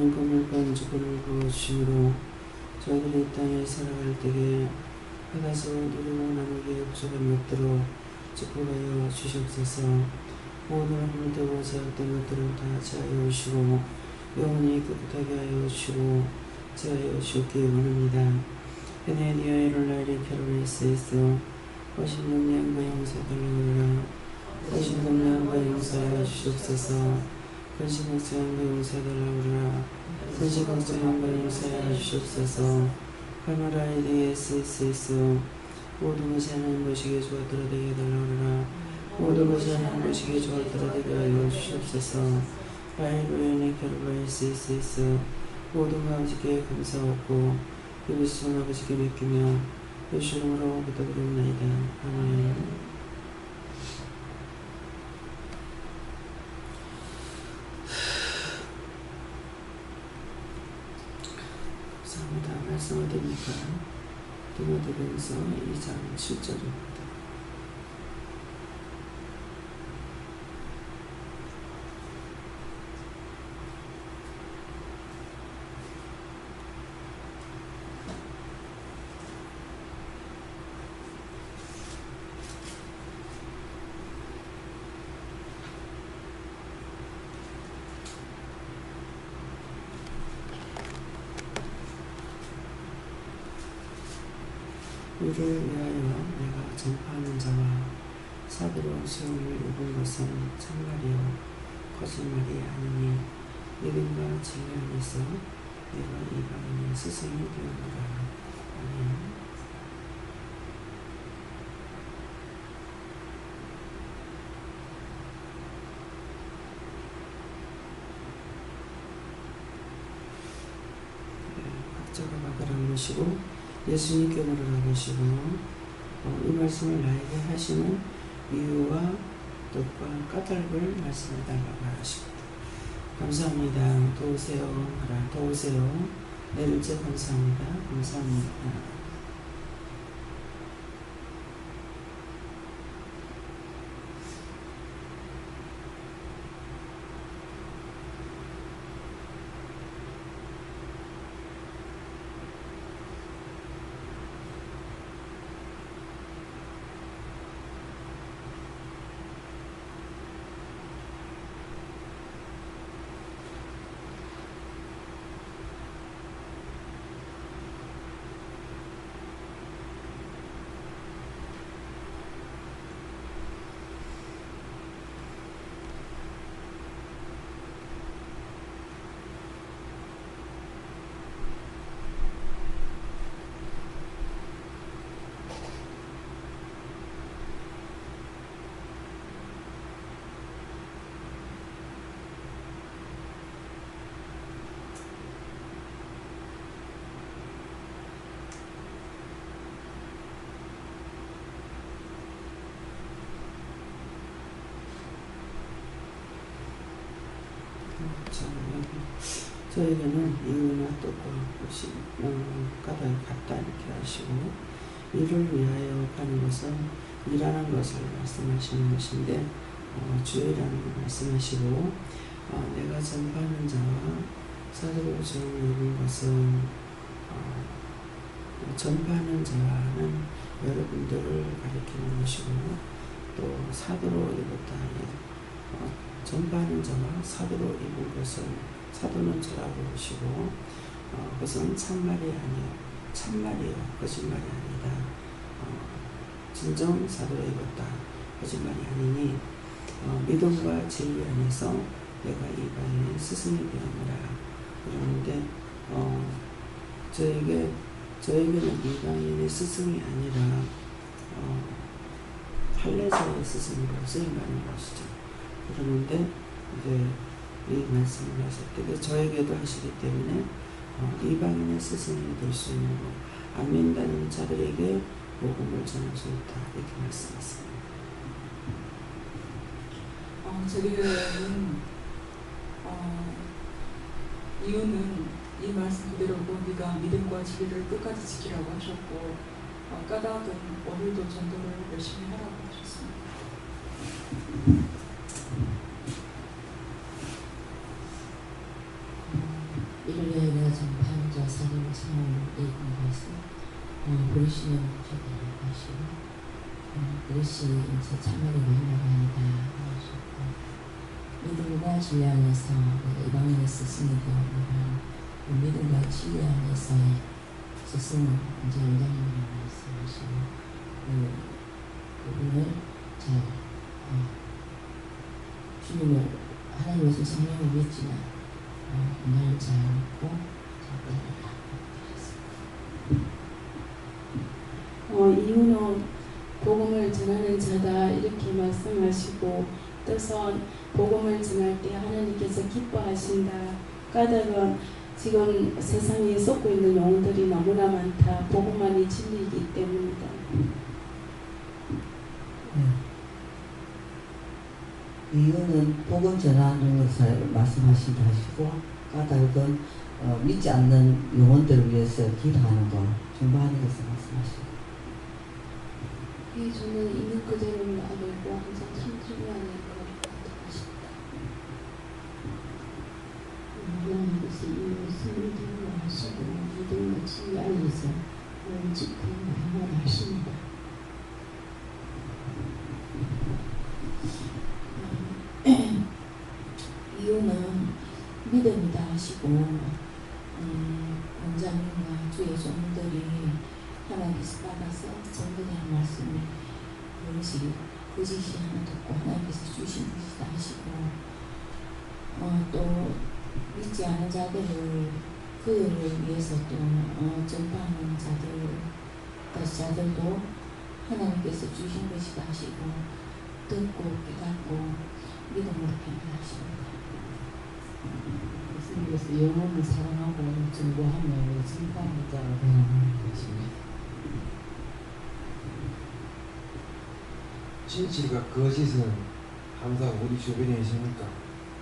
주님 건물과 주권을 부어주심으로 저희들이 땅에 살아갈 때에 받아서 누리고 나누기에 부족함이 없도록 축복하여 주시옵소서. 모든 허물되고 제약된 것들은 다 제하여 주시고 영원히 깨끗하게 하여 주시고 제하여 주옵기 원합니다. 베네디아 에롤라리 캐롤리스에서 오신 영양과 용서달라노라. 오신 영양과 용서하여 주시옵소서. 근심 걱정과 용서달라노라. 근심 걱정과 용서하여 주시옵소서. 하나라에 스스스 모든 것이 하나님 보시기에 좋았더라 되게 해달라노라. 모든 것이 하나님 보시기에 좋았더라 되게 하여 주시옵소서. 바이로연의 캐롤라이 스스스 모든 아버지께 감사하고 예수님 아버지께 맡기며 예수 이름으로 부탁드립니다. 아멘. 감사합니다. 말씀을 드리니까 디모데전서 2장 7절입니다. 이를 위하여 내가 전파하는 자와 사도로 수용을 입은 것은 참말이요 거짓말이 아니니 믿음과 진리 안에서 내가 이방인의 스승이 되었노라. 아멘. 각자가 막으라는 것이고 예수님께 물으라는 것이고 이 말씀을 나에게 하시는 이유와 뜻과 까닭을 말씀해달라고 하십니다. 감사합니다. 도우세요 하라. 도우세요. 내일째 감사합니다. 감사합니다. 저에게는 이유나 뜻과 것이 까닭이 같다 이렇게 하시고 이를 위하여 가는 것은 일하는 것을 말씀하시는 것인데 주의라는 걸 말씀하시고 내가 전파하는 자와 사도로 정을 입은 것은 전파하는 자는 여러분들을 가리키는 것이고 또 사도로 입었다. 전파하는 자와 사도로 입은 것은 사도는 저라고 보시고 그것은 참말이 아니요 참말이요 거짓말이 아니다. 진정 사도로 입었다. 거짓말이 아니니 믿음과 진리 안에서 내가 이방인의 스승이 되었노라. 그러는데 저에게는 이방인의 스승이 아니라 할례자의 스승으로 쓰임받는 것이죠. 그러는데 이제 이 말씀을 하실 때 저에게도 하시기 때문에 이방인의 스승이 될 수 있는 것, 안 믿는 자들에게 복음을 전할 수 있다 이렇게 말씀하셨습니다. 저희 교회는 이유는 이 말씀 그대로고 네가 믿음과 진리를 끝까지 지키라고 하셨고 까닭은 오늘도 전도를 열심히 하라고 하셨습니다. 버리시면 저기 하시고 그것이 이제 참말의 마음이다 하셨고 믿음과 진리 안에서 이방인의 스승이 되었노라 믿음과 진리 안에서의 스승은 이제 원장님이라고 말씀하시고 그분을 잘 주님을 하나님의 성령을 믿지만 날 잘 믿고 잘 따라라. 이유는 복음을 전하는 자다 이렇게 말씀하시고 또선 복음을 전할 때 하나님께서 기뻐하신다. 까닭은 지금 세상에 쏟고 있는 영혼들이 너무나 많다. 복음만이 진리이기 때문이다. 이유는 복음 전하는 것을 말씀하신다 하시고 까닭은 믿지 않는 영혼들을 위해서 기도하는 것 중보하는 것을 말씀하시고 저는 있는 그대로를 알고 항상 참주하는 것 같습니다. 하나님께서 이 말씀을 믿음으로 하시고 믿음과 진리 안에서 오직 그 마음을 하십니다. 이유는 믿음이다 하시고 원장님과 주의 종들이 하나님께서 받아서 전도되는 말씀이 그것이 거짓이 하나도 없고 하나님께서 주신 것이다 하시고 또 믿지 않은 자들을 그들을 위해서 또 전파하는 자들도 하나님께서 주신 것이다 하시고 듣고 깨닫고 믿음으로 변화하십니다. 예수님께서 영혼을 사랑하고 증거하며 증거하는 자가 되는 것입니다. 진실과 거짓은 항상 우리 주변에 있으니까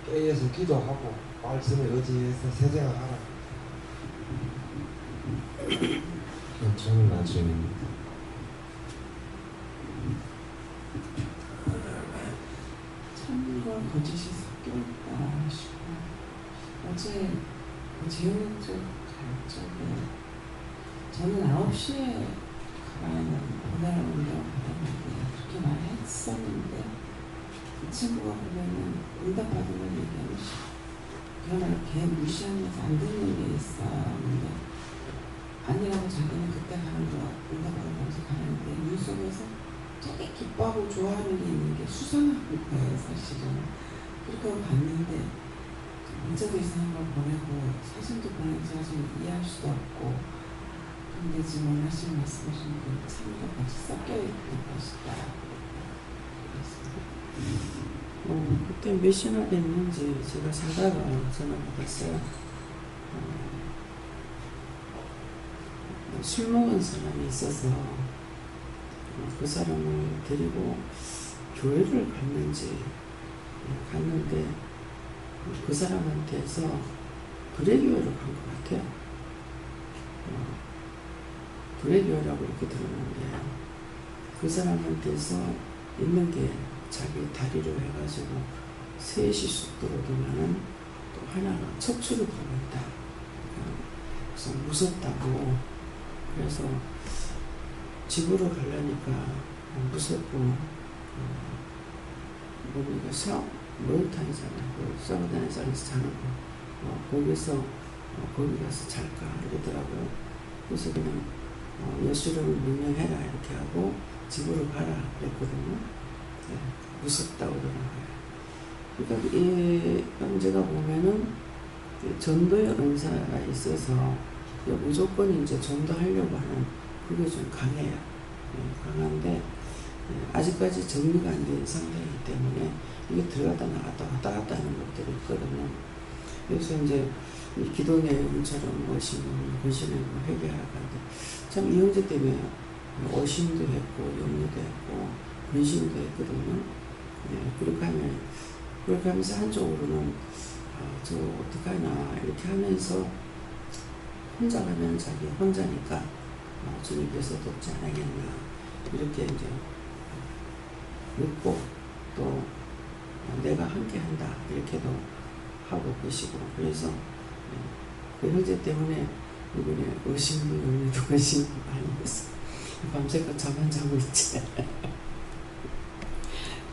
깨어서 기도하고 말씀에 의지해서 세정하라. 저는 나중입니다. 참과 거짓이 섞여 있다 싶고 어제 재훈 쪽 쪽에 저는 9시에 보내라고 받았는데 그렇게 말했었는데 이 친구가 보면은 응답받은 걸 얘기하는 그러나 걔 무시하면서 안 듣는 게 있었는데 아니라고 자기는 그때 가는 거 응답받은 곳에 가는데 눈 속에서 되게 기뻐하고 좋아하는 게 있는 게 수상한 거예요 사실은. 그렇게 하고 갔는데 문자도 이상한 걸 보내고 사진도 보내고 제가 좀 이해할 수도 없고 근데 지금 원하시는 말씀하시는 그 참과 같이 섞여 있는 것이다. 그때 몇 시나 됐는지 제가 자다가 전화 받았어요. 술 먹은 사람이 있어서 그 사람을 데리고 교회를 갔는데 그 사람한테서 불의교회로 간 것 같아요. 불의교회라고 이렇게 들었는데 그 사람한테서 있는 게 자기 다리로 해가지고 3시 속도로 두면은 또 하나가 척추를 보고 있다. 그래서 무섭다고 그래서 집으로 가려니까 무섭고 우리가 목욕탕이잖아요. 사우나에서 자는 거 거기 가서 잘까 이러더라고요. 그래서 그냥 예수를 명령해라 이렇게 하고 집으로 가라 그랬거든요. 네, 무섭다고 그러는 거예요. 그러니까 이 형제가 보면은 전도의 은사가 있어서 무조건 이제 전도하려고 하는 그게 좀 강해요. 네, 강한데 아직까지 정리가 안 된 상태이기 때문에 이게 들어갔다 나갔다 왔다 갔다 하는 것들이 있거든요. 그래서 이제 이 기도 내용처럼 근신하고 회개하라고 하는데 참 이 형제 때문에 어심도 했고 염려도 했고 근심도 했거든요. 네, 그렇게 하면서 한쪽으로는 저 어떡하나 이렇게 하면서 혼자 가면 자기 혼자니까 주님께서 돕지 않겠나 이렇게 이제 믿고 또 내가 함께 한다 이렇게도 하고 계시고 그래서 그 형제 때문에 이번에 의심도 염려도 근심도 많이 했어요. 밤새껏 잠 안 자고 있지.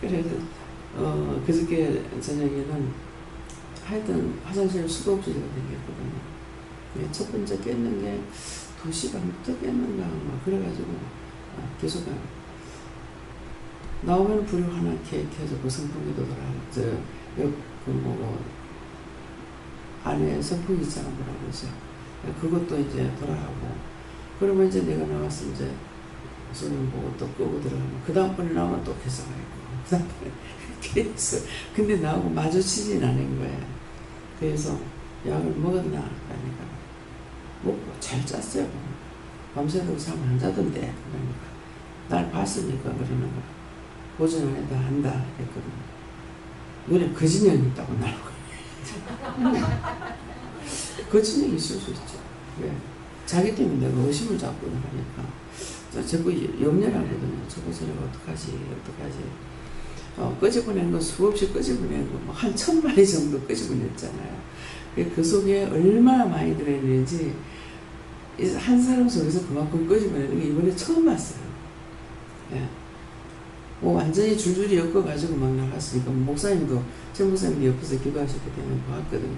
그래서 그저께 저녁에는 하여튼 화장실 수도 없이 제가 댕겼거든요. 첫 번째 깼는 게 2시 반부터 깼는가 막 그래가지고 계속 나오면 불이 하나 켜져 그 선풍기도 돌아 안에 선풍기 있잖아 뭐라 그러죠. 그것도 이제 돌아가고 그러면 이제 내가 나와서 이제 손님 보고 또 끄고 들어가면 그 다음번에 나오면 또 개사가 있고 그 다음번에 계속 근데 나하고 마주치진 않은 거야. 그래서 약을 먹었나 그러니까 먹고 잘 잤어요. 밤새도록 잠 안 자던데 그러니까 날 봤으니까 그러는 거야. 보증 안 해도 안다 했거든요. 눈에 거짓년이 있다고 나오고 거짓년이 있을 수 있죠. 왜? 자기 때문에 내가 의심을 잡고 하니까 자꾸 염려하거든요. 저거 저래가 어떡하지 끄집어낸 건 수없이 끄집어낸 거 한 1000마리 정도 끄집어냈잖아요. 그 속에 얼마나 많이 들어있는지 한 사람 속에서 그만큼 끄집어내는 게 이번에 처음 봤어요. 예. 뭐 완전히 줄줄이 엮어가지고 막 나갔으니까 목사님도 전 목사님이 옆에서 기도하셨기 때문에 봤거든요.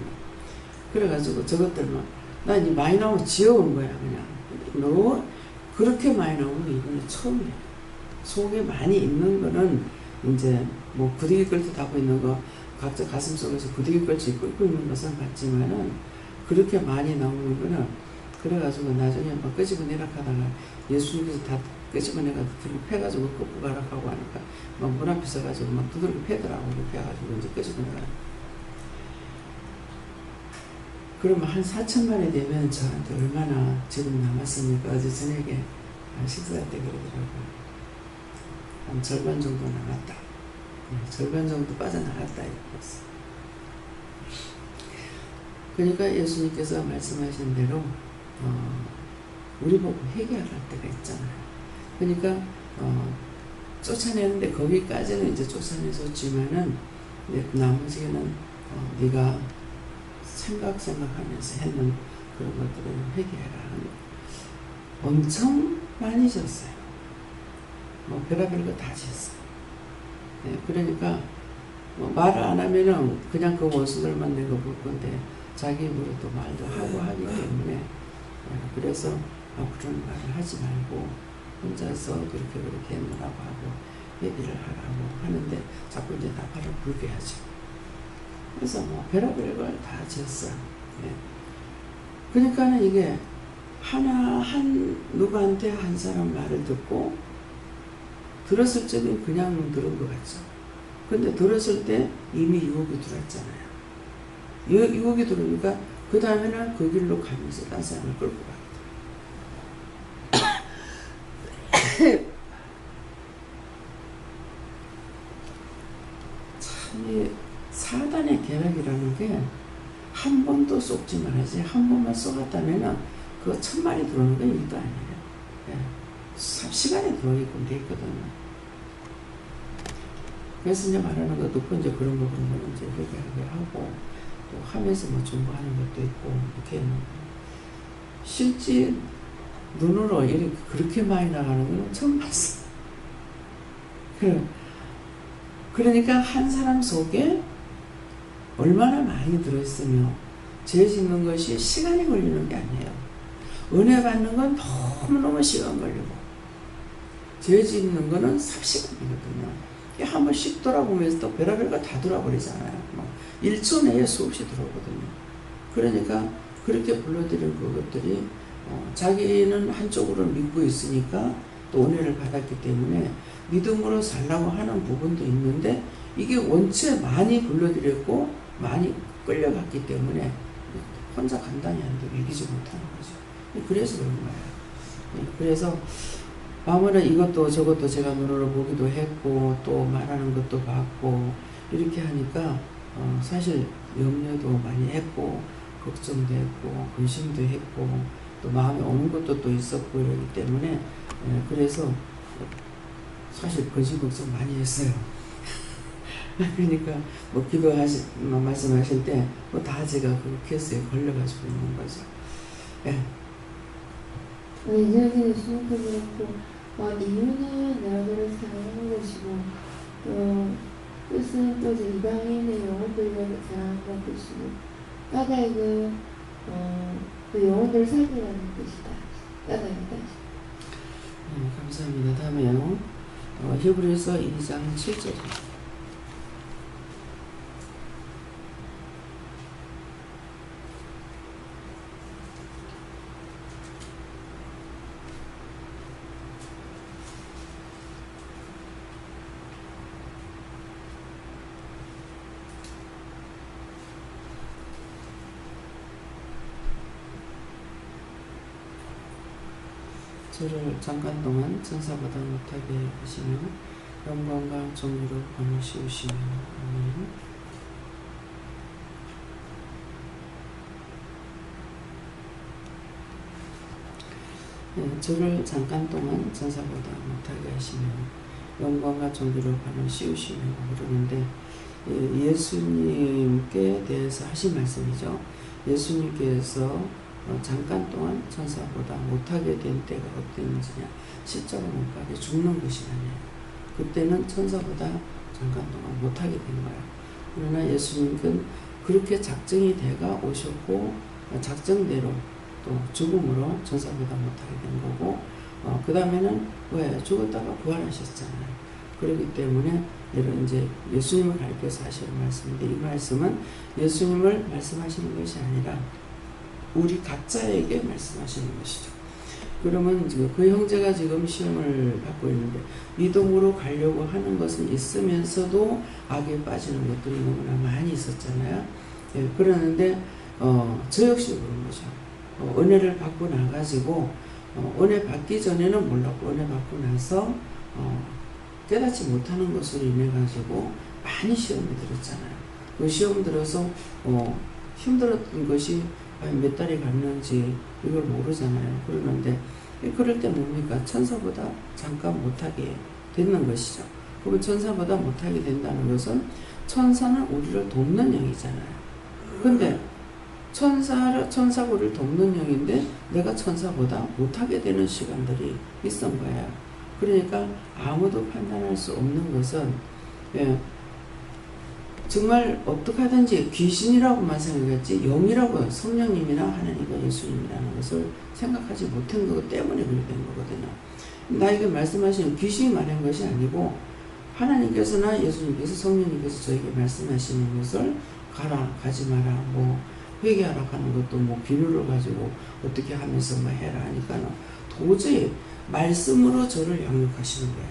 그래가지고 저것들만 난 이 많이 나오면 지어온 거야 그냥. 너무 그렇게 많이 나오는 게 이번에 처음이에요. 속에 많이 있는 거는 이제 뭐 부대기 끌듯 하고 있는 거 각자 가슴 속에서 부대기 끌듯이 끓고 있는 것은 같지만은 그렇게 많이 나오는 거는 그래가지고 나중에 막 끄집어내라 하다가 예수님께서 다 끄집어내가지고 들고 패가지고 꺾고 가라고 하니까 막 문 앞에 서가지고 막 두들겨 패더라고. 이렇게 해가지고 이제 끄집어내가. 그러면 한 4천만이 되면 저한테 얼마나 지금 남았습니까? 어제 저녁에 식사 때 그러더라고요. 한 절반 정도 남았다. 절반 정도 빠져나갔다 이랬어. 그러니까 예수님께서 말씀하신 대로 우리 보고 회개할 때가 있잖아요. 그러니까 쫓아내는데 거기까지는 이제 쫓아내줬지만은 나머지는 네가 생각하면서 했는 그런 것들은 회개해라. 엄청 많이 졌어요. 뭐 별의별 거 다 지었어요. 네, 그러니까 말을 안 하면은 그냥 그 원수들만 내가 볼 건데 자기 입으로 또 말도 하고 하기 때문에 그래서 그런 말을 하지 말고 혼자서 그렇게 해놓으라고 하고 얘기를 하라고 하는데 자꾸 이제 나팔을 불게 하죠. 그래서 뭐 별의별 걸 다 지었어요. 네. 그러니까는 이게 누구한테 한 사람 말을 듣고 들었을 때는 그냥 들은 것 같죠. 근데 들었을 때 이미 유혹이 들어왔잖아요. 유혹이 들어오니까 그 다음에는 그 길로 가면서 딴 사람을 끌고 가요. 참, 이 사단의 계략이라는 게 한 번도 쏟지 말아야지. 한 번만 쏟았다면은 그거 1000마리 들어오는 건 일도 아니에요. 예. 시간에 들어오게끔 돼 있거든요. 그래서 이제 말하는 거 듣고 이제 그런 거는 이제 얘기하게 하고 또 하면서 뭐 정보하는 것도 있고 이렇게 있는 거. 실제 눈으로 이렇게 그렇게 많이 나가는 건 처음 봤어요. 그러니까 한 사람 속에 얼마나 많이 들어있으며 죄 짓는 것이 시간이 걸리는 게 아니에요. 은혜 받는 건 너무너무 시간 걸리고 죄 짓는 거는 삽시간이거든요. 한 번씩 돌아보면서 또 별의별 거 다 돌아버리잖아요. 1초 내에 수없이 들어오거든요. 그러니까 그렇게 불러들인 그것들이 자기는 한쪽으로 믿고 있으니까 또 은혜를 받았기 때문에 믿음으로 살라고 하는 부분도 있는데 이게 원체 많이 불러들였고 많이 끌려갔기 때문에 혼자 간단히 안 되고 이기지 못하는 거죠. 그래서 그런 거예요. 그래서 아무나 이것도 저것도 제가 눈으로 보기도 했고 또 말하는 것도 봤고 이렇게 하니까 사실 염려도 많이 했고 걱정도 했고 근심도 했고 또 마음에 오는 것도 또 있었고 이러기 때문에 그래서 사실 근심 걱정 많이 했어요. 그러니까 뭐 말씀하실 때 뭐 다 제가 그 케이스에 걸려가지고 있는 거죠. 예. 예전에 수업도 그렇고 이유는 약을 사용하는 것이고 뜻은 또 이방인의 영혼들과 사랑하는 것이고 까닭은 그 영혼들을 살리라는 것이다. 까닭이다. 감사합니다. 다음에요. 히브리서 2장 7절입니다. 저를 잠깐 동안 천사보다 못하게 하시며 영광과 정의로 밤을 씌우시며 아멘. 네, 저를 잠깐 동안 천사보다 못하게 하시며 영광과 정의로 밤을 씌우시며 그러는데 예수님께 대해서 하신 말씀이죠. 예수님께서 잠깐 동안 천사보다 못하게 된 때가 어땠는지냐, 십자가못가게 죽는 것이 아니에요. 그때는 천사보다 잠깐 동안 못하게 된 거예요. 그러나 예수님은 그렇게 작정이 돼가 오셨고 작정대로 또 죽음으로 천사보다 못하게 된 거고 그 다음에는 왜 죽었다가 부활하셨잖아요. 그렇기 때문에 이런 이제 예수님을 가리켜서 하시는 말씀인데 이 말씀은 예수님을 말씀하시는 것이 아니라 우리 각자에게 말씀하시는 것이죠. 그러면 그 형제가 지금 시험을 받고 있는데 미동으로 가려고 하는 것은 있으면서도 악에 빠지는 것들이 너무나 많이 있었잖아요. 예, 그러는데 저 역시 그런 거죠. 은혜를 받고 나가지고 은혜 받기 전에는 몰랐고 은혜 받고 나서 깨닫지 못하는 것으로 인해 가지고 많이 시험이 들었잖아요. 그 시험 들어서 힘들었던 것이 몇 달이 갔는지 이걸 모르잖아요. 그러는데 그럴 때 뭡니까? 천사보다 잠깐 못하게 되는 것이죠. 그러면 천사보다 못하게 된다는 것은 천사는 우리를 돕는 영이잖아요. 근데 천사가 우리를 돕는 영인데 내가 천사보다 못하게 되는 시간들이 있은 거예요. 그러니까 아무도 판단할 수 없는 것은 정말 어떻게 하든지 귀신이라고만 생각했지 영이라고 성령님이나 하나님과 예수님이라는 것을 생각하지 못한 것 때문에 그렇게 된 거거든요. 나에게 말씀하시는 귀신이 말한 것이 아니고 하나님께서나 예수님께서 성령님께서 저에게 말씀하시는 것을 가라 가지 마라 뭐 회개하라 하는 것도 뭐 비누를 가지고 어떻게 하면서 뭐 해라 하니까는 도저히 말씀으로 저를 양육하시는 거예요.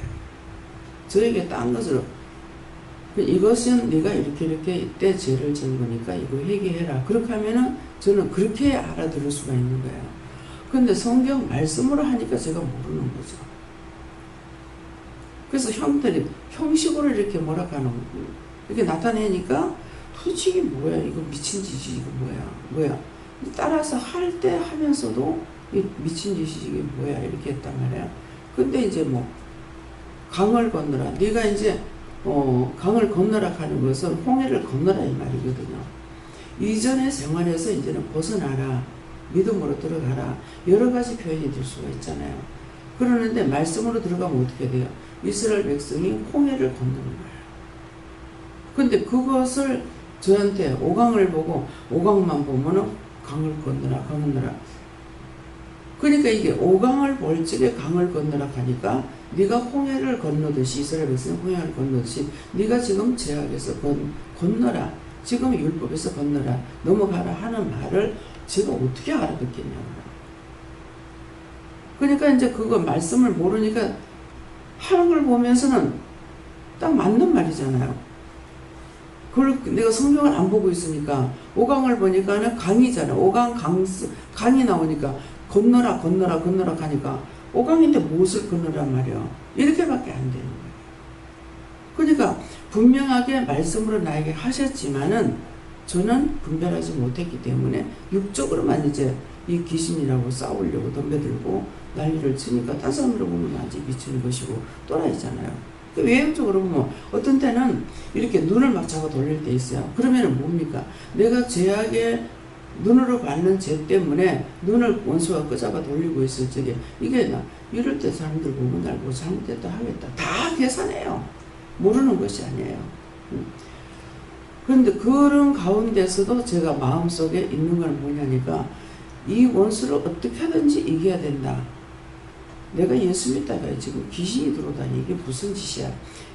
저에게 딴 것을 이것은 네가 이렇게 이때 죄를 지은 거니까 이거 회개해라. 그렇게 하면은 저는 그렇게 알아들을 수가 있는 거예요. 근데 성경 말씀으로 하니까 제가 모르는 거죠. 그래서 형들이 형식으로 이렇게 뭐라카는 이렇게 나타내니까 도대체 이게 뭐야? 이거 미친 짓이 이거 뭐야? 따라서 할 때 하면서도 이 미친 짓이 이게 뭐야? 이렇게 했단 말이야. 근데 이제 뭐 강을 건너라. 네가 이제 강을 건너라 하는 것은 홍해를 건너라 이 말이거든요. 이전의 생활에서 이제는 벗어나라. 믿음으로 들어가라. 여러 가지 표현이 될 수가 있잖아요. 그러는데 말씀으로 들어가면 어떻게 돼요? 이스라엘 백성이 홍해를 건너는 거예요. 근데 그것을 저한테 오강을 보고 오강만 보면은 강을 건너라. 그러니까 이게 오강을 볼 적에 강을 건너라 하니까 네가 홍해를 건너듯이 이스라엘 백성이 홍해를 건너듯이 네가 지금 죄악에서 건너라. 지금 율법에서 건너라. 넘어가라 하는 말을 제가 어떻게 알아듣겠냐고요. 그러니까 이제 그거 말씀을 모르니까 하는 걸 보면서는 딱 맞는 말이잖아요. 그걸 내가 성경을 안 보고 있으니까 오강을 보니까는 강이잖아. 강이 나오니까 건너라 하니까 오강인데 무엇을 건너란 말이야. 이렇게밖에 안 되는 거예요. 그러니까 분명하게 말씀으로 나에게 하셨지만은 저는 분별하지 못했기 때문에 육적으로만 이제 이 귀신이라고 싸우려고 덤벼들고 난리를 치니까 딴 사람으로 보면 완전히 미치는 것이고 또라이잖아요. 외형적으로 보면 어떤 때는 이렇게 눈을 막 잡아 돌릴 때 있어요. 그러면은 뭡니까? 내가 죄악에 눈으로 받는 죄 때문에 눈을 원수가 끄잡아 돌리고 있을 적에 이게 나 이럴 때 사람들 보면 날 뭐 잘못했다 하겠다 다 계산해요. 모르는 것이 아니에요. 그런데 그런 가운데서도 제가 마음속에 있는 건 뭐냐니까 이 원수를 어떻게 하든지 이겨야 된다. 내가 예수 믿다가 지금 귀신이 들어오다니 이게 무슨 짓이야.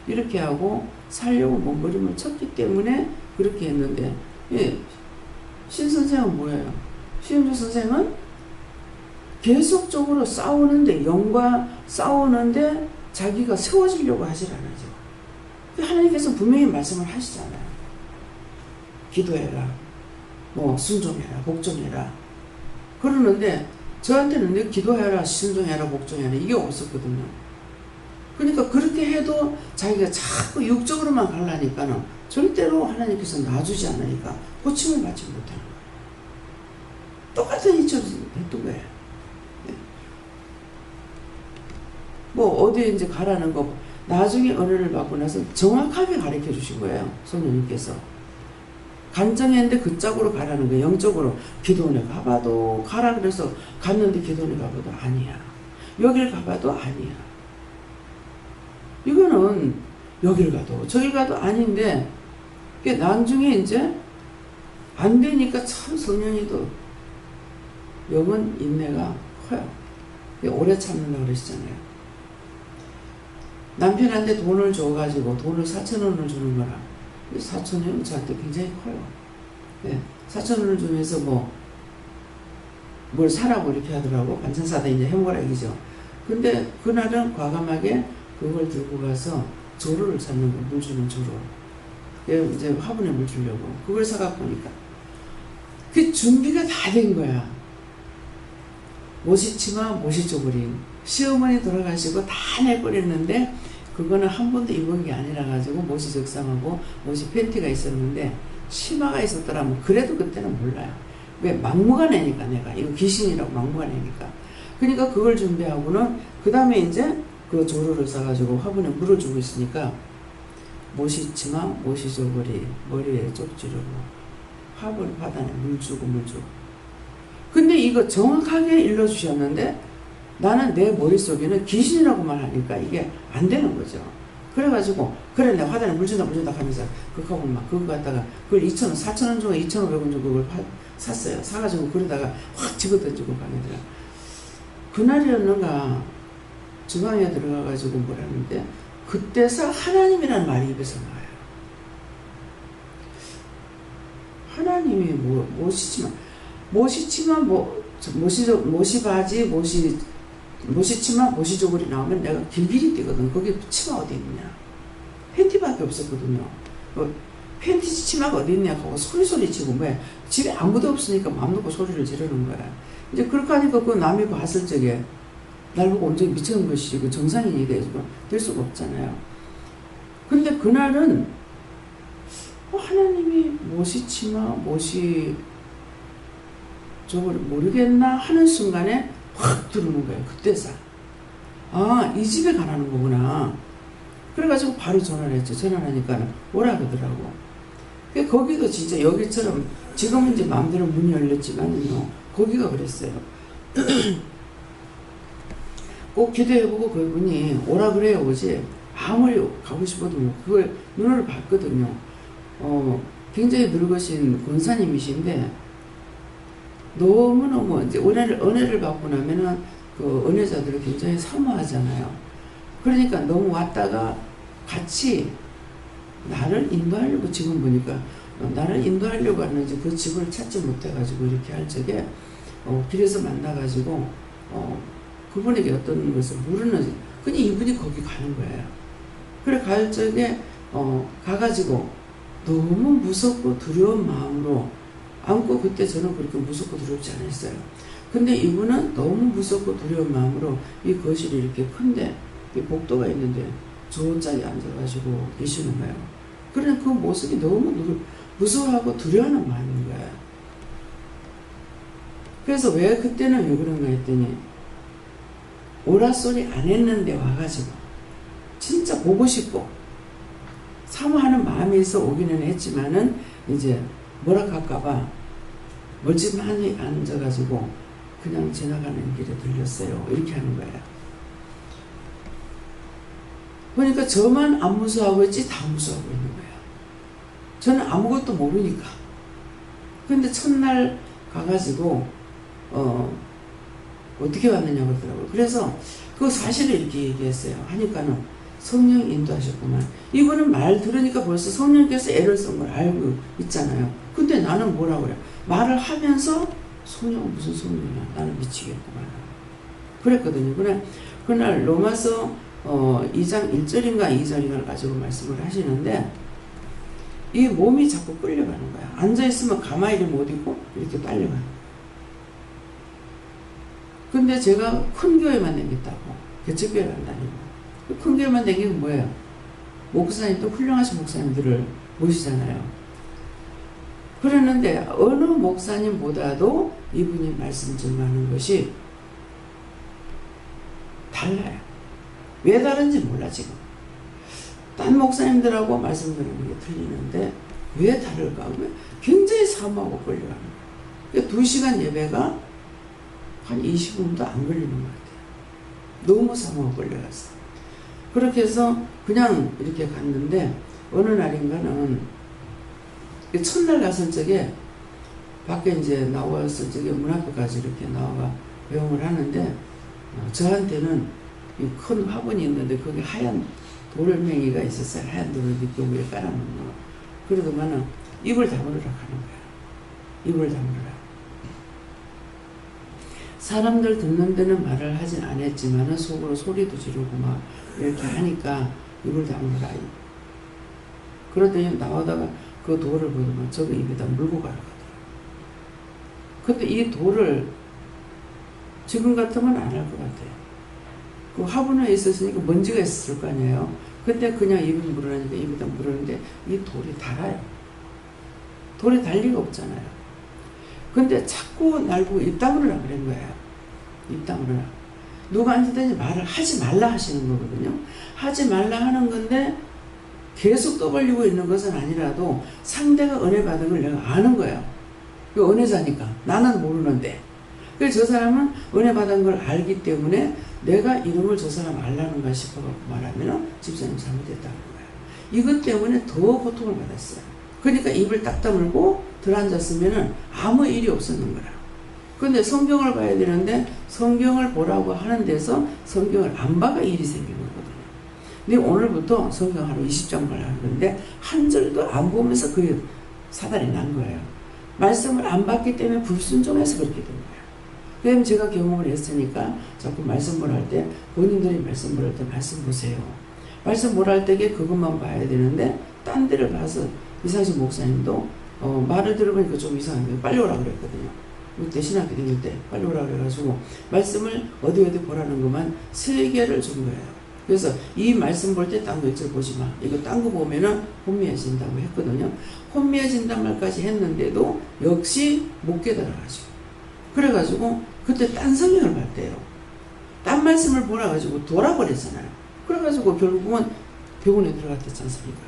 이렇게 하고 살려고 몸부림을 쳤기 때문에 그렇게 했는데 예, 신 선생은 뭐예요? 신주 선생은 계속적으로 싸우는데 영과 싸우는데 자기가 세워지려고 하질 않아죠. 하나님께서 분명히 말씀을 하시잖아요. 기도해라. 뭐 순종해라. 복종해라. 그러는데 저한테는 내 기도해라. 순종해라. 복종해라. 이게 없었거든요. 그러니까 그렇게 해도 자기가 자꾸 육적으로만 가려니까는 절대로 하나님께서 놔주지 않으니까 고침을 받지 못하는 거예요. 똑같은 이처럼 했던 거예요. 뭐 어디에 이제 가라는 거 나중에 은혜를 받고 나서 정확하게 가르쳐 주신 거예요. 성령님께서. 간정했는데 그 짝으로 가라는 거예요. 영적으로. 기도원에 가봐도 가라 그래서 갔는데 기도원에 가봐도 아니야. 여길 가봐도 아니야. 이거는 여길 가도 저길 가도 아닌데 나중에 이제 안 되니까 참 성령이도 영은 인내가 커요. 오래 참는다고 그러시잖아요. 남편한테 돈을 줘가지고 돈을 4,000원을 주는 거라. 4,000원은 저한테 굉장히 커요. 네. 4,000원을 주면서 뭘 사라고 이렇게 하더라고. 반찬 사다 이제 해먹으라 얘기죠. 근데 그날은 과감하게 그걸 들고 가서 조로를 찾는 거, 물 주는 조로. 이제 화분에 물 주려고. 그걸 사갖고 오니까. 그 준비가 다 된 거야. 못이치마, 못이 쪼그린. 시어머니 돌아가시고 다 내버렸는데, 그거는 한 번도 입은 게 아니라 가지고, 못이 적상하고, 못이 팬티가 있었는데, 치마가 있었더라면, 그래도 그때는 몰라요. 왜? 막무가내니까 내가. 이거 귀신이라고 막무가내니까. 그러니까 그걸 준비하고는, 그 다음에 이제, 그 조로를 싸가지고 화분에 물을 주고 있으니까 못이 치마, 못이 저고리, 머리에 쪽지르고 화분 바닥에 물 주고. 근데 이거 정확하게 일러주셨는데 나는 내 머릿속에는 귀신이라고만 하니까 이게 안 되는 거죠. 그래가지고 그래 내가 화단에 물 준다 하면서 그거 막 그거 갖다가 그걸 2,000원, 4,000원 주고 2,500원 주고 그걸 샀어요. 사가지고 그러다가 확 집어던지고 가게더라. 그날이었는가 주방에 들어가가지고 뭐라는데 그때서 하나님이라는 말이 입에서 나와요. 하나님이 못이치마, 못이 바지, 못이 치마, 못이 조글이 나오면 내가 길길이 뛰거든. 거기 치마 어디 있냐? 팬티밖에 없었거든요. 팬티 치마가 어디 있냐 하고 소리 치고 왜 집에 아무도 없으니까 마음 놓고 소리를 지르는 거야. 이제 그렇게 하니까 그 남이 봤을 적에 날 보고 온전히 미치는 것이지 그 정상인이 될 수가 없잖아요. 근데 그날은 하나님이 못이 치마, 못이 저걸 모르겠나 하는 순간에 확 들어오는 거예요. 그때서 아, 이 집에 가라는 거구나. 그래가지고 바로 전화를 했죠. 전화를 하니까 오라 그러더라고. 거기도 진짜 여기처럼 지금은 이제 마음대로 문이 열렸지만요. 거기가 그랬어요. 꼭 기도해보고 그분이 오라 그래요 오지. 아무리 가고 싶어도 그걸 눈으로 봤거든요. 굉장히 늙으신 권사님이신데 너무너무 이제 은혜를 받고 나면은 그 은혜자들을 굉장히 사모하잖아요. 그러니까 너무 왔다가 같이 나를 인도하려고 지금 보니까 나를 인도하려고 하는지 그 집을 찾지 못해가지고 이렇게 할 적에 길에서 만나가지고 그분에게 어떤 것을 모르는 그냥 이분이 거기 가는 거예요. 그래 갈 적에 가가지고 너무 무섭고 두려운 마음으로 안고 그때 저는 그렇게 무섭고 두렵지 않았어요. 근데 이분은 너무 무섭고 두려운 마음으로 이 거실이 이렇게 큰데 이 복도가 있는데 저짝에 앉아가지고 계시는 거예요. 그러나 그 모습이 너무 무서워하고 두려워하는 마음인 거예요. 그래서 왜 그때는 왜 그런가 했더니 오라 소리 안 했는데 와가지고 진짜 보고 싶고 사모하는 마음이 있어 오기는 했지만은 이제 뭐라 할까봐 멀찌만히 앉아가지고 그냥 지나가는 길에 들렸어요. 이렇게 하는 거예요. 그러니까 저만 안 무서워하고 있지 다 무서워하고 있는 거예요. 저는 아무것도 모르니까. 근데 첫날 가가지고 어떻게 왔느냐고 그러더라고요. 그래서 그 사실을 이렇게 얘기했어요. 하니까는 성령 인도하셨구만. 이거는 말 들으니까 벌써 성령께서 애를 쓴 걸 알고 있잖아요. 근데 나는 뭐라고 그래? 말을 하면서 성령은 무슨 성령이야? 나는 미치겠구만. 그랬거든요. 그날 로마서 2장 1절인가 2절인가를 가지고 말씀을 하시는데 이 몸이 자꾸 끌려가는 거야. 앉아있으면 가만히 못 있고 이렇게 빨려가는 거야. 근데 제가 큰 교회만 다녔다고. 개척교회를 안 다니고. 큰 교회만 다니면 뭐예요? 목사님도 훌륭하신 목사님들을 모시잖아요. 그랬는데 어느 목사님보다도 이분이 말씀 전하는 것이 달라요. 왜 다른지 몰라 지금. 딴 목사님들하고 말씀 드리는 게 틀리는데 왜 다를까? 굉장히 사모하고 끌려가는 거예요. 그러니까 2시간 예배가 한 20분도 안 걸리는 것 같아요. 너무 사모하고 끌려갔어. 그렇게 해서 그냥 이렇게 갔는데 어느 날인가는 첫날 갔을 적에 밖에 이제 나와서 저기 문 앞에까지 이렇게 나와가 배웅을 하는데 저한테는 이 큰 화분이 있는데 거기 하얀 돌멩이가 있었어요. 하얀 돌을 이렇게 위에 깔아놓는 거. 그러더만은 입을 다물으라 하는 거야. 입을 다물으라. 사람들 듣는 데는 말을 하진 않았지만은 속으로 소리도 지르고 막 이렇게 하니까 입을 다물으라. 그러더니 나오다가 그 돌을 보더만 저거 입에다 물고 가라 하더라. 근데 이 돌을 지금 같으면 안 할 것 같아요. 그 화분에 있었으니까 먼지가 있었을 거 아니에요. 근데 그냥 입에 물으라니까 입에다 물었는데 이 돌이 달아요. 돌이 달 리가 없잖아요. 근데 자꾸 날 보고 입 다물으라 그런 거예요. 입 다물으라. 누가 앉으든지 말을 하지 말라 하시는 거거든요. 하지 말라 하는 건데 계속 떠벌리고 있는 것은 아니라도 상대가 은혜 받은 걸 내가 아는 거예요. 그 은혜자니까. 나는 모르는데. 그래서 저 사람은 은혜 받은 걸 알기 때문에 내가 이름을 저 사람 알라는가 싶어갖고 말하면 집사님 잘못했다는 거예요. 이것 때문에 더 고통을 받았어요. 그러니까 입을 딱 다물고 들어앉았으면 아무 일이 없었는 거라. 근데 성경을 봐야 되는데 성경을 보라고 하는 데서 성경을 안 봐가 일이 생긴 거거든요. 근데 오늘부터 성경 하루 20장 보려고 하는데 한 절도 안 보면서 그 사달이 난 거예요. 말씀을 안 봤기 때문에 불순종해서 그렇게 된 거예요. 그럼 제가 경험을 했으니까 자꾸 말씀 보라 할 때 본인들이 말씀 보라 할 때 말씀 보세요. 말씀 보라 할 때에 그것만 봐야 되는데 딴 데를 봐서 이상식 목사님도 말을 들어보니까 좀 이상한데 빨리 오라고 그랬거든요. 그때 신학교 다닐 때 빨리 오라고 그래가지고 말씀을 어디 보라는 것만 3개를 준 거예요. 그래서 이 말씀 볼 때 딴 거 이쪽 보지 마. 이거 딴 거 보면은 혼미해진다고 했거든요. 혼미해진단 말까지 했는데도 역시 못 깨달아가지고. 그래가지고 그때 딴 성경을 봤대요. 딴 말씀을 보라 가지고 돌아버렸잖아요. 그래가지고 결국은 병원에 들어갔댔지 않습니까?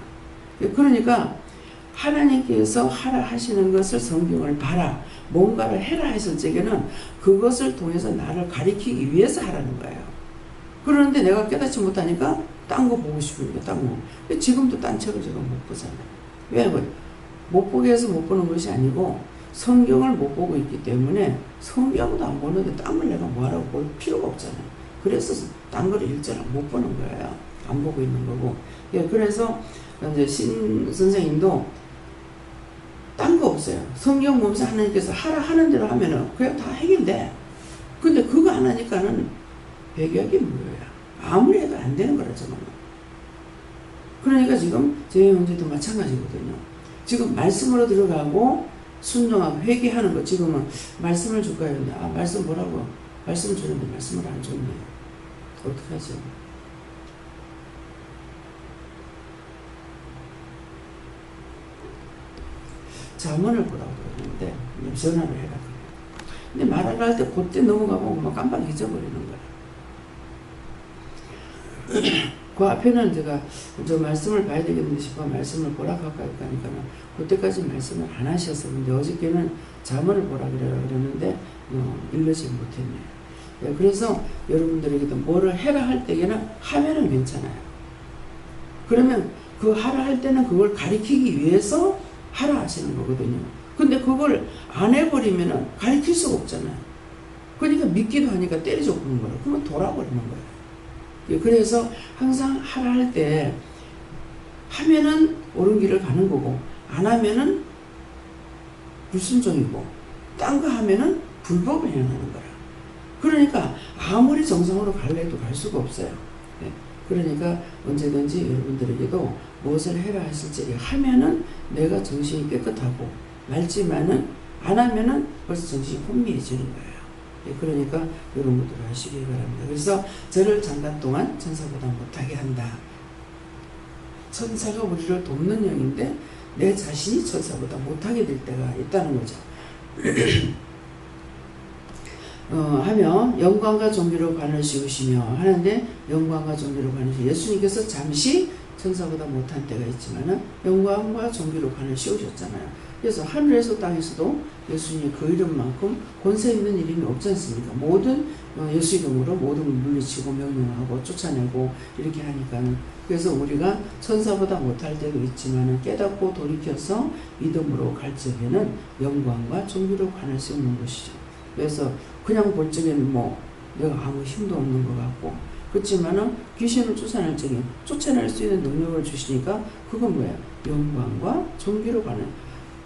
그러니까 하나님께서 하라 하시는 것을 성경을 봐라. 뭔가를 해라 했을 적에는 그것을 통해서 나를 가리키기 위해서 하라는 거예요. 그런데 내가 깨닫지 못하니까 딴 거 보고 싶으니까 딴 거. 지금도 딴 책을 제가 못 보잖아요. 왜? 못 보게 해서 못 보는 것이 아니고 성경을 못 보고 있기 때문에 성경도 안 보는데 딴 걸 내가 뭐하라고 볼 필요가 없잖아요. 그래서 딴 거를 일절을 못 보는 거예요. 안 보고 있는 거고. 그래서 이제 신 선생님도 딴 거 없어요. 성경 보면서 하나님께서 하라 하는 대로 하면은 그냥 다 해결돼. 근데 그거 안 하니까는 배격이 뭐예요? 아무리 해도 안 되는 거라잖아요. 그러니까 지금 제 형제도 마찬가지거든요. 지금 말씀으로 들어가고 순종하고 회개하는 거. 지금은 말씀을 줄까요? 말씀 뭐라고? 말씀 주는데 말씀을 안 줬네. 어떡하죠? 자문을 보라고 그러는데 전화를 해라 그래요. 근데 말을 할 때 그때 넘어가고 막 깜빡 잊어버리는 거야. 그 앞에는 제가 저 말씀을 봐야 되겠는데 싶어 말씀을 보라 가까이 가니까는 그때까지 말씀을 안 하셔서 근데 어저께는 자문을 보라 그러는데 읽지 못했네요. 네, 그래서 여러분들에게도 뭐를 해라 할 때에는 하면은 괜찮아요. 그러면 그 하라 할 때는 그걸 가리키기 위해서 하라 하시는 거거든요. 근데 그걸 안 해버리면은 가리킬 수가 없잖아요. 그러니까 믿기도 하니까 때려줘 보는 거예요. 그러면 돌아버리는 거예요. 그래서 항상 하라 할 때 하면은 옳은 길을 가는 거고 안 하면은 불순종이고 딴 거 하면은 불법을 행하는 거라. 그러니까 아무리 정상으로 갈래 해도 갈 수가 없어요. 네. 그러니까 언제든지 여러분들에게도 무엇을 해라 하실 적에 하면은 내가 정신이 깨끗하고 맑지만은 안 하면은 벌써 정신이 혼미해지는 거예요. 네. 그러니까 이런 것들을 하시기 바랍니다. 그래서 저를 잠깐 동안 천사보다 못하게 한다. 천사가 우리를 돕는 영인데 내 자신이 천사보다 못하게 될 때가 있다는 거죠. 하며 영광과 존귀로 관을 씌우시며 하는데 영광과 존귀로 관을 씌우시며 예수님께서 잠시 천사보다 못한 때가 있지만은 영광과 존귀로 관을 씌우셨잖아요. 그래서 하늘에서 땅에서도 예수님의 그 이름만큼 권세 있는 이름이 없지 않습니까? 모든 예수 이름으로 모든 걸 물리치고 명령하고 쫓아내고 이렇게 하니까는 그래서 우리가 천사보다 못할 때도 있지만은 깨닫고 돌이켜서 믿음으로 갈 적에는 영광과 존귀로 관을 씌우는 것이죠. 그래서 그냥 볼 적에는 뭐 내가 아무 힘도 없는 것 같고 그렇지만은 귀신을 쫓아낼 적에 쫓아낼 수 있는 능력을 주시니까 그건 뭐예요? 영광과 존귀로 가는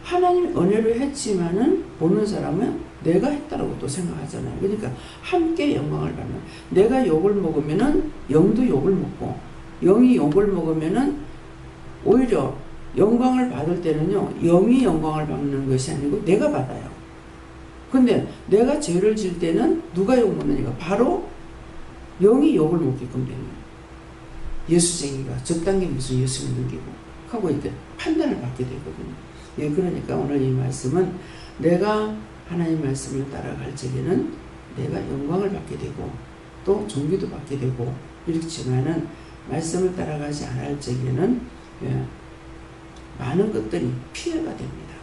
하나님이 은혜를 했지만은 보는 사람은 내가 했다라고 또 생각하잖아요. 그러니까 함께 영광을 받는 내가 욕을 먹으면은 영도 욕을 먹고 영이 욕을 먹으면은 오히려 영광을 받을 때는요 영이 영광을 받는 것이 아니고 내가 받아요. 근데 내가 죄를 질 때는 누가 욕 먹느냐가 바로 영이 욕을 먹게끔 되는 거예요. 예수쟁이가 저딴 게 무슨 예수 믿는 게고 하고 이렇게 판단을 받게 되거든요. 예, 그러니까 오늘 이 말씀은 내가 하나님 말씀을 따라갈 적에는 내가 영광을 받게 되고 또 존귀도 받게 되고 이렇지만은 말씀을 따라가지 않을 적에는 예, 많은 것들이 피해가 됩니다.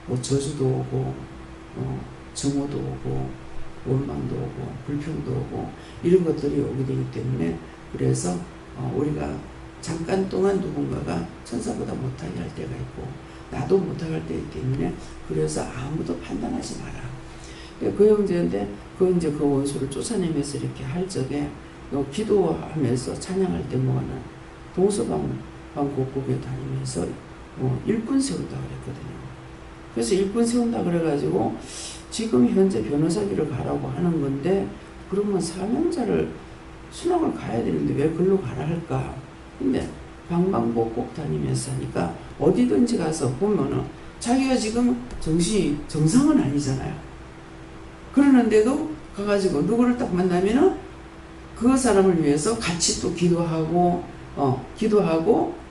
뭐 저주도 오고 증오도 오고 원망도 오고 불평도 오고 이런 것들이 오게 되기 때문에 그래서 우리가 잠깐 동안 누군가가 천사보다 못하게 할 때가 있고 나도 못하게 할 때이기 때문에 그래서 아무도 판단하지 마라. 그 형제인데 그 원수를 쫓아내면서 이렇게 할 적에 기도하면서 찬양할 때 뭐하나 동서방 곳곳에 다니면서 일꾼 세운다 그랬거든요. 그래서 일꾼 세운다 그래가지고 지금 현재 변호사기를 가라고 하는 건데 그러면 사명자를 순학을 가야 되는데 왜 글로 가라 할까? 근데 방방곡곡 다니면서 하니까 어디든지 가서 보면은 자기가 지금 정신이 정상은 아니잖아요. 그러는데도 가가지고 누구를 딱 만나면은 그 사람을 위해서 같이 또 기도하고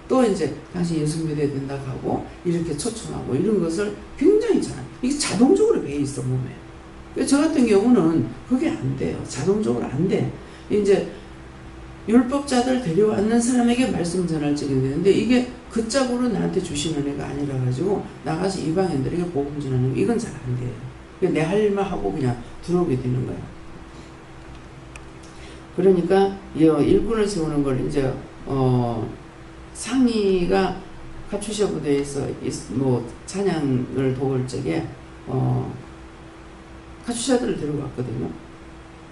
또 이제 당신 예수 믿어야 된다고 하고 이렇게 초청하고 이런 것을 굉장히 잘해요. 이게 자동적으로 배어 있어 몸에. 저 같은 경우는 그게 안 돼요. 자동적으로 안 돼. 이제 율법자들 데려왔는 사람에게 말씀 전할 적이 되는데 이게 그 짝으로 나한테 주시는 애가 아니라 가지고 나가서 이방인들에게 복음 전하는 거 이건 잘 안 돼요. 내 할 일만 하고 그냥 들어오게 되는 거야. 그러니까 일꾼을 세우는 걸 이제 상의가 카투샤 부대에서 뭐 찬양을 도울 적에 카투샤들을 데리고 왔거든요.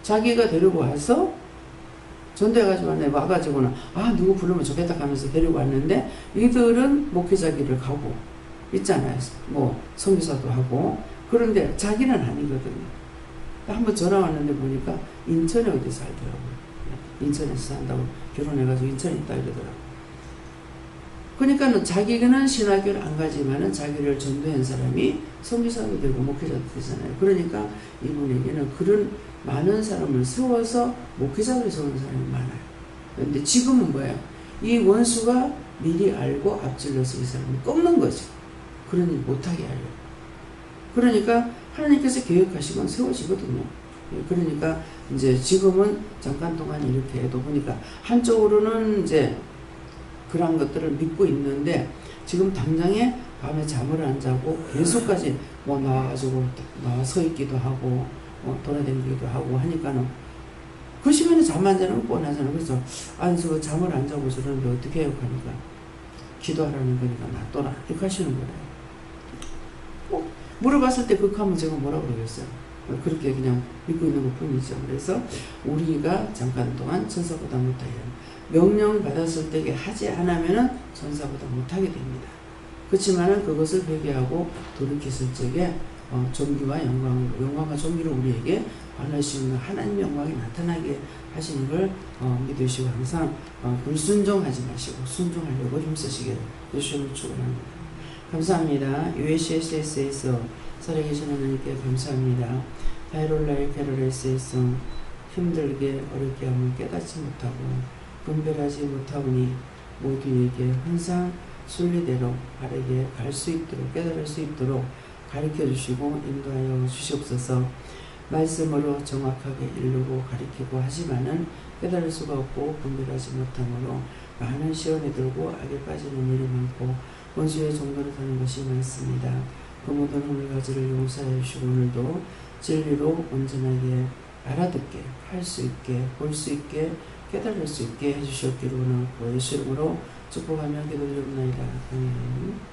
자기가 데리고 와서 전도해가지고 와가지고는 누구 부르면 좋겠다 하면서 데리고 왔는데 이들은 목회자기를 가고 있잖아요. 뭐 선교사도 하고 그런데 자기는 아니거든요. 한번 전화 왔는데 보니까 인천에 어디 살더라고요. 인천에서 산다고 결혼해가지고 인천에 있다 이러더라고요. 그러니까는 자기는 신학교를 안 가지만은 자기를 전도한 사람이 선교사도 되고 목회자도 되잖아요. 그러니까 이분에게는 그런 많은 사람을 세워서 목회자를 세우는 사람이 많아요. 그런데 지금은 뭐예요? 이 원수가 미리 알고 앞질러서 이 사람을 꺾는 거죠. 그러니 못하게 하려고. 그러니까 하나님께서 계획하시면 세워지거든요. 그러니까 이제 지금은 잠깐 동안 이렇게 해도 보니까 한쪽으로는 이제 그런 것들을 믿고 있는데 지금 당장에 밤에 잠을 안 자고 계속까지 뭐 나와가지고 나와 서 있기도 하고 돌아다니기도 하고 하니까는 그 시간에 잠 안 자는 건 뻔하잖아. 그래서 저 잠을 안 자고 저러는데 어떻게 해요? 하니까 기도하라는 거니까 놔둬라 이렇게 하시는 거예요. 물어봤을 때 그렇게 하면 제가 뭐라 그러겠어요? 그렇게 그냥 믿고 있는 것 뿐이죠. 그래서 우리가 잠깐 동안 천사보다 못하게 명령 받았을 때 하지 않으면은 천사보다 못하게 됩니다. 그렇지만은 그것을 회개하고 돌이켰을 적에 존귀와 영광과 존귀를 우리에게 관하시는 하나님 영광이 나타나게 하시는 걸 믿으시고 항상 불순종하지 마시고 순종하려고 힘쓰시기를 예수님을 축원합니다. 감사합니다. USS에서 살아계신 하나님께 감사합니다. 바이롤라의 캐롤에스에서 힘들게 어렵게 하면 깨닫지 못하고 분별하지 못하오니 모두에게 항상 순리대로 바르게 갈 수 있도록 깨달을 수 있도록 가르쳐 주시고 인도하여 주시옵소서. 말씀으로 정확하게 이르고 가르치고 하지만은 깨달을 수가 없고 분별하지 못함으로 많은 시험에 들고 악에 빠지는 일이 많고 원수의 종로를 타는 것이 많습니다. 그 모든 허물가지를 용서해 주시고 오늘도 진리로 온전하게 알아듣게 할 수 있게 볼 수 있게 깨달을 수 있게 해주시옵기를 원하고 예수 이름으로 축복하며 기도드리옵나이다. 아멘.